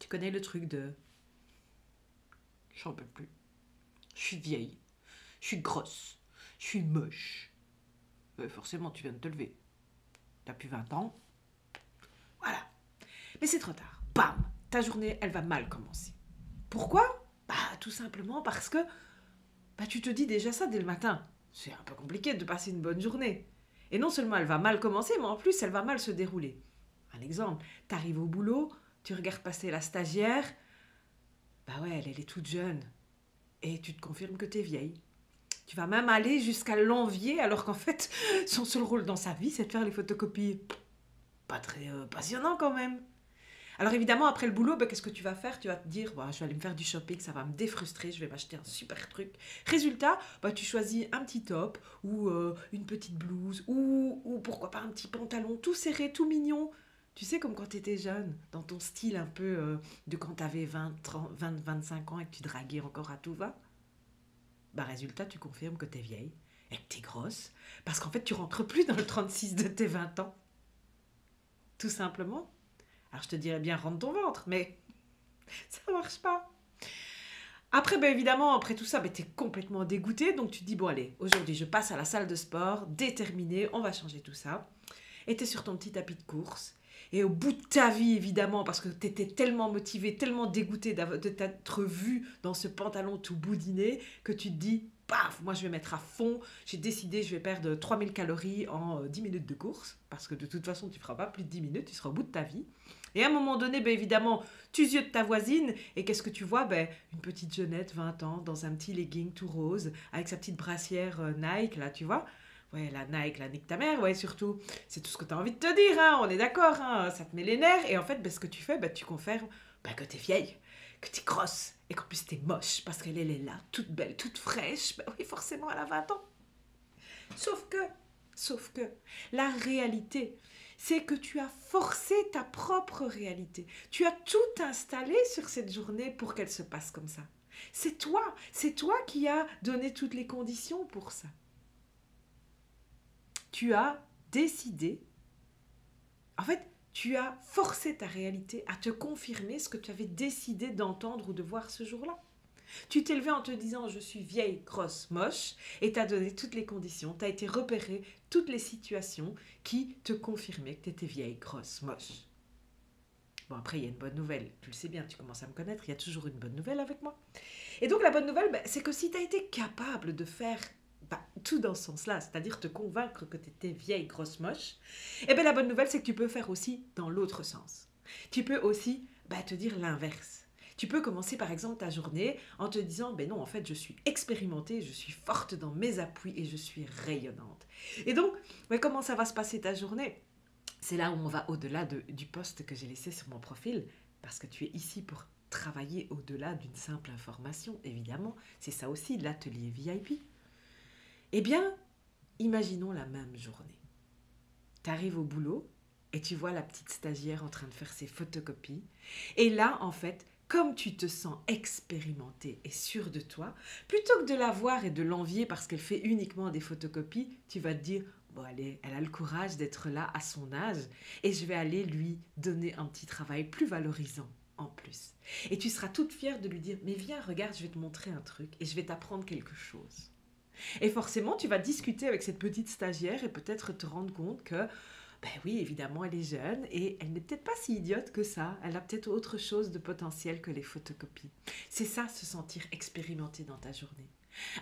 Tu connais le truc de j'en peux plus, je suis vieille, je suis grosse, je suis moche. Forcément, tu viens de te lever. T'as plus 20 ans. Voilà. Mais c'est trop tard. Bam! Ta journée, elle va mal commencer. Pourquoi? Bah, tout simplement parce que tu te dis déjà ça dès le matin. C'est un peu compliqué de passer une bonne journée. Et non seulement elle va mal commencer, mais en plus, elle va mal se dérouler. Un exemple, t'arrives au boulot, tu regardes passer la stagiaire. Bah ouais, elle est toute jeune. Et tu te confirmes que t'es vieille. Tu vas même aller jusqu'à l'envier, alors qu'en fait, son seul rôle dans sa vie, c'est de faire les photocopies. Pas très passionnant quand même. Alors évidemment, après le boulot, qu'est-ce que tu vas faire? Tu vas te dire, je vais aller me faire du shopping, ça va me défrustrer, je vais m'acheter un super truc. Résultat, tu choisis un petit top ou une petite blouse ou pourquoi pas un petit pantalon tout serré, tout mignon. Tu sais, comme quand tu étais jeune, dans ton style un peu de quand tu avais 20, 30, 20, 25 ans et que tu draguais encore à tout va. Résultat, tu confirmes que tu es vieille et que tu es grosse parce qu'en fait, tu rentres plus dans le 36 de tes 20 ans. Tout simplement. Alors je te dirais bien rentre ton ventre, mais ça marche pas. Après, évidemment, après tout ça, tu es complètement dégoûté. Donc tu te dis, bon allez, aujourd'hui je passe à la salle de sport, déterminé, on va changer tout ça. Et tu es sur ton petit tapis de course. Et au bout de ta vie, évidemment, parce que tu étais tellement motivé, tellement dégoûté de t'être vu dans ce pantalon tout boudiné, que tu te dis, paf, moi je vais mettre à fond, j'ai décidé, je vais perdre 3000 calories en 10 minutes de course, parce que de toute façon, tu ne feras pas plus de 10 minutes, tu seras au bout de ta vie. Et à un moment donné, évidemment, tu ziotes ta voisine, et qu'est-ce que tu vois? Une petite jeunette, 20 ans, dans un petit legging tout rose, avec sa petite brassière Nike, là, tu vois. Ouais, la Nike, la nique ta mère, ouais, surtout. C'est tout ce que tu as envie de te dire, hein, on est d'accord, hein, ça te met les nerfs. Et en fait, ce que tu fais, tu confirmes que t'es vieille, que t'es grosse, et qu'en plus t'es moche, parce qu'elle est là, toute belle, toute fraîche. Oui, forcément, elle a 20 ans. Sauf que, la réalité, c'est que tu as forcé ta propre réalité. Tu as tout installé sur cette journée pour qu'elle se passe comme ça. C'est toi qui as donné toutes les conditions pour ça. Tu as décidé, en fait, tu as forcé ta réalité à te confirmer ce que tu avais décidé d'entendre ou de voir ce jour-là. Tu t'es levé en te disant « je suis vieille, grosse, moche » et tu as donné toutes les conditions, tu as été repérer toutes les situations qui te confirmaient que tu étais vieille, grosse, moche. Bon, après, il y a une bonne nouvelle. Tu le sais bien, tu commences à me connaître, il y a toujours une bonne nouvelle avec moi. Et donc, la bonne nouvelle, c'est que si tu as été capable de faire tout dans ce sens-là, c'est-à-dire te convaincre que tu étais vieille, grosse, moche, la bonne nouvelle, c'est que tu peux faire aussi dans l'autre sens. Tu peux aussi te dire l'inverse. Tu peux commencer par exemple ta journée en te disant non, en fait, je suis expérimentée, je suis forte dans mes appuis et je suis rayonnante. Et donc, comment ça va se passer ta journée? C'est là où on va au-delà du post que j'ai laissé sur mon profil, parce que tu es ici pour travailler au-delà d'une simple information, évidemment. C'est ça aussi, l'atelier VIP. Eh bien, imaginons la même journée. Tu arrives au boulot et tu vois la petite stagiaire en train de faire ses photocopies. Et là, en fait, comme tu te sens expérimentée et sûre de toi, plutôt que de la voir et de l'envier parce qu'elle fait uniquement des photocopies, tu vas te dire « bon allez, elle a le courage d'être là à son âge et je vais aller lui donner un petit travail plus valorisant. » en plus. Et tu seras toute fière de lui dire « mais viens, regarde, je vais te montrer un truc et je vais t'apprendre quelque chose. » Et forcément, tu vas discuter avec cette petite stagiaire et peut-être te rendre compte que, oui, évidemment, elle est jeune et elle n'est peut-être pas si idiote que ça. Elle a peut-être autre chose de potentiel que les photocopies. C'est ça, se sentir expérimenté dans ta journée.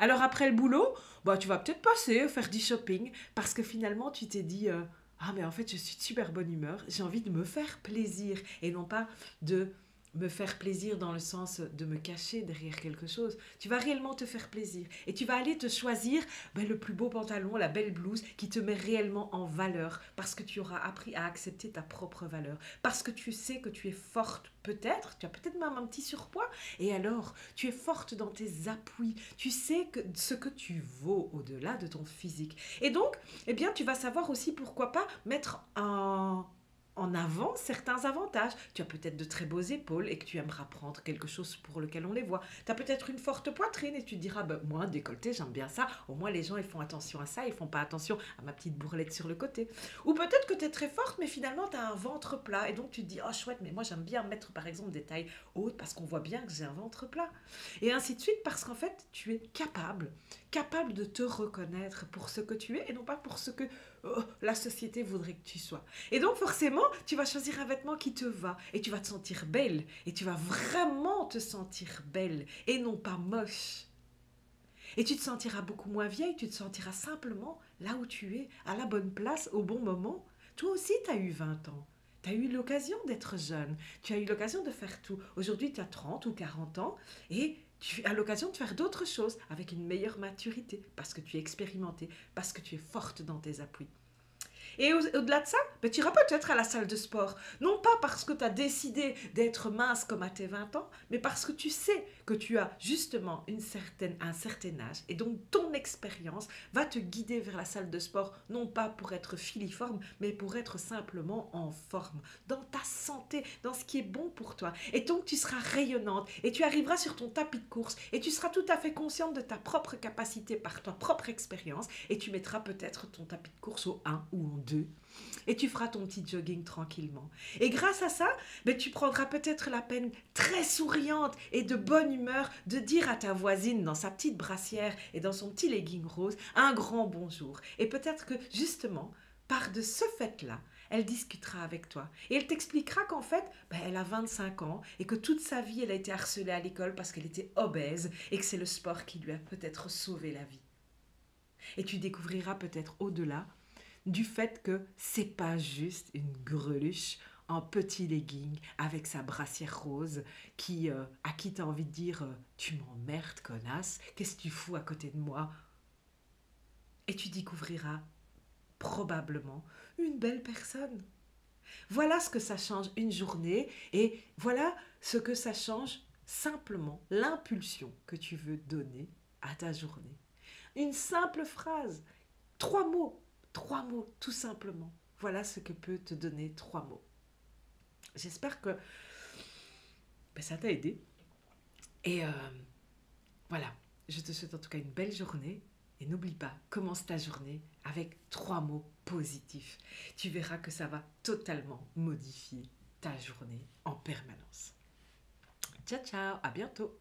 Alors après le boulot, tu vas peut-être passer, faire du shopping, parce que finalement, tu t'es dit ah, mais en fait, je suis de super bonne humeur, j'ai envie de me faire plaisir et non pas de me faire plaisir dans le sens de me cacher derrière quelque chose. Tu vas réellement te faire plaisir et tu vas aller te choisir le plus beau pantalon, la belle blouse qui te met réellement en valeur parce que tu auras appris à accepter ta propre valeur, parce que tu sais que tu es forte peut-être, tu as peut-être même un petit surpoids et alors tu es forte dans tes appuis, tu sais ce que tu vaux au-delà de ton physique et donc tu vas savoir aussi pourquoi pas mettre un en avant certains avantages. Tu as peut-être de très beaux épaules et que tu aimeras prendre quelque chose pour lequel on les voit. Tu as peut-être une forte poitrine et tu te diras, ben, moi, décolleté, j'aime bien ça. Au moins, les gens, ils font attention à ça, ils font pas attention à ma petite bourrelette sur le côté. Ou peut-être que tu es très forte, mais finalement, tu as un ventre plat. Et donc, tu te dis, oh chouette, mais moi, j'aime bien mettre, par exemple, des tailles hautes parce qu'on voit bien que j'ai un ventre plat. Et ainsi de suite, parce qu'en fait, tu es capable de te reconnaître pour ce que tu es et non pas pour ce que la société voudrait que tu sois. Et donc forcément, tu vas choisir un vêtement qui te va et tu vas te sentir belle et tu vas vraiment te sentir belle et non pas moche. Et tu te sentiras beaucoup moins vieille, tu te sentiras simplement là où tu es, à la bonne place, au bon moment. Toi aussi, tu as eu 20 ans. Tu as eu l'occasion d'être jeune. Tu as eu l'occasion de faire tout. Aujourd'hui, tu as 30 ou 40 ans et tu as l'occasion de faire d'autres choses avec une meilleure maturité parce que tu es expérimentée, parce que tu es forte dans tes appuis. Et au-delà de ça, ben, tu iras peut-être à la salle de sport. Non pas parce que tu as décidé d'être mince comme à tes 20 ans, mais parce que tu sais que tu as justement un certain âge. Et donc ton expérience va te guider vers la salle de sport, non pas pour être filiforme, mais pour être simplement en forme, dans ta santé, dans ce qui est bon pour toi. Et donc tu seras rayonnante et tu arriveras sur ton tapis de course et tu seras tout à fait consciente de ta propre capacité par ta propre expérience et tu mettras peut-être ton tapis de course au 1 ou au 2 et tu feras ton petit jogging tranquillement. Et grâce à ça, ben, tu prendras peut-être la peine très souriante et de bonne humeur de dire à ta voisine dans sa petite brassière et dans son petit legging rose un grand bonjour. Et peut-être que justement, par de ce fait-là, elle discutera avec toi. Et elle t'expliquera qu'en fait, ben, elle a 25 ans et que toute sa vie, elle a été harcelée à l'école parce qu'elle était obèse et que c'est le sport qui lui a peut-être sauvé la vie. Et tu découvriras peut-être au-delà du fait que c'est pas juste une greluche en petit legging avec sa brassière rose à qui t'as envie de dire tu m'emmerdes connasse, qu'est-ce que tu fous à côté de moi? Et tu découvriras probablement une belle personne. Voilà ce que ça change une journée et voilà ce que ça change simplement l'impulsion que tu veux donner à ta journée. Une simple phrase, 3 mots. 3 mots, tout simplement. Voilà ce que peut te donner 3 mots. J'espère que ça t'a aidé. Et voilà, je te souhaite en tout cas une belle journée. Et n'oublie pas, commence ta journée avec 3 mots positifs. Tu verras que ça va totalement modifier ta journée en permanence. Ciao, ciao, à bientôt.